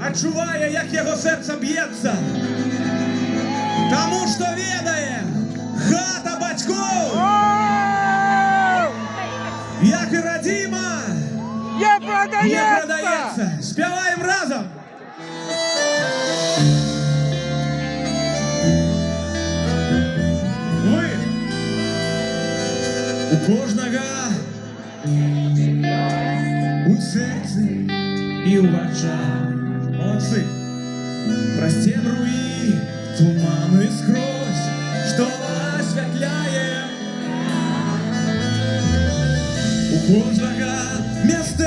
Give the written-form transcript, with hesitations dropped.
адчуває, як його серце б'ється. Тому що ведає хата батьков, як і родима, Не продається! не продається. Співаємо разом. Ви у кожного у серці і у очах. Молодцы. Прости руи, туманы скрозь, что осветляем. У кожного место